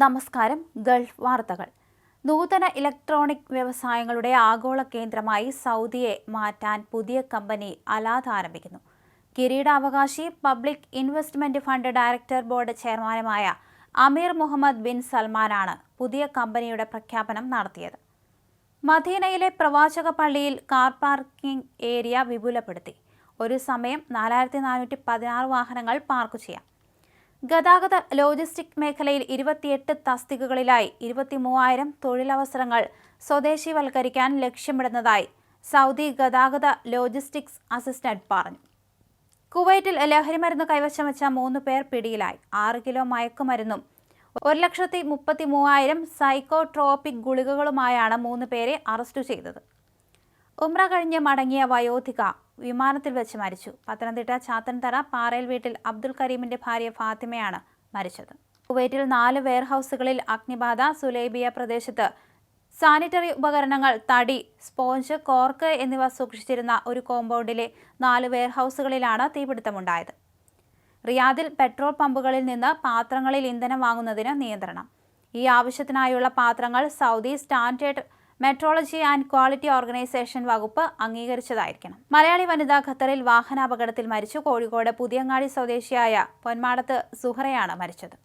നമസ്കാരം. ഗൾഫ് വാർത്തകൾ. നൂതന ഇലക്ട്രോണിക് വ്യവസായങ്ങളുടെ ആഗോള കേന്ദ്രമായി സൗദിയെ മാറ്റാൻ പുതിയ കമ്പനി അലാദ് ആരംഭിക്കുന്നു. കിരീടാവകാശി public investment fund director board ചെയർമാനുമായ അമീർ മുഹമ്മദ് ബിൻ സൽമാനാണ് പുതിയ കമ്പനിയുടെ പ്രഖ്യാപനം നടത്തിയത്. മദീനയിലെ പ്രവാചക പള്ളിയിൽ കാർ പാർക്കിംഗ് ഏരിയ വിപുലപ്പെടുത്തി. ഒരു സമയം 4416 വാഹനങ്ങൾ പാർക്ക് ചെയ്യാം. ഗതാഗത ലോജിസ്റ്റിക് മേഖലയിൽ 28 തസ്തികകളിലായി 23,000 തൊഴിലവസരങ്ങൾ സ്വദേശിവൽക്കരിക്കാൻ ലക്ഷ്യമിടുന്നതായി സൗദി ഗതാഗത ലോജിസ്റ്റിക്സ് അസിസ്റ്റന്റ് പറഞ്ഞു. കുവൈറ്റിൽ ലഹരിമരുന്ന് കൈവശം വെച്ച 3 പേർ പിടിയിലായി. 6 കിലോ മയക്കുമരുന്നും 1,33,000 സൈക്കോട്രോപിക് ഗുളികകളുമായാണ് 3 പേരെ അറസ്റ്റ് ചെയ്തത്. ഉംറ കഴിഞ്ഞ് മടങ്ങിയ വയോധിക വിമാനത്തിൽ വെച്ച് മരിച്ചു. പത്തനംതിട്ട ചാത്തൻതറ പാറയിൽ വീട്ടിൽ അബ്ദുൽ കരീമിന്റെ ഭാര്യ ഫാത്തിമയാണ് മരിച്ചത്. കുവൈറ്റിൽ 4 വെയർഹൌസുകളിൽ അഗ്നിബാധ. സുലൈബിയ പ്രദേശത്ത് സാനിറ്ററി ഉപകരണങ്ങൾ, തടി, സ്പോഞ്ച്, കോർക്ക് എന്നിവ സൂക്ഷിച്ചിരുന്ന ഒരു കോമ്പൗണ്ടിലെ 4 വെയർഹൌസുകളിലാണ് തീപിടുത്തമുണ്ടായത്. റിയാദിൽ പെട്രോൾ പമ്പുകളിൽ നിന്ന് പാത്രങ്ങളിൽ ഇന്ധനം വാങ്ങുന്നതിന് നിയന്ത്രണം. ഈ ആവശ്യത്തിനായുള്ള പാത്രങ്ങൾ Saudi standard metrology and quality organisation വകുപ്പ് അംഗീകരിച്ചതായിരിക്കണം. മലയാളി വനിത ഖത്തറിൽ വാഹനാപകടത്തിൽ മരിച്ചു. കോഴിക്കോട് പുതിയങ്ങാടി സ്വദേശിയായ പൊന്മാടത്ത് സുഹറയാണ് മരിച്ചത്.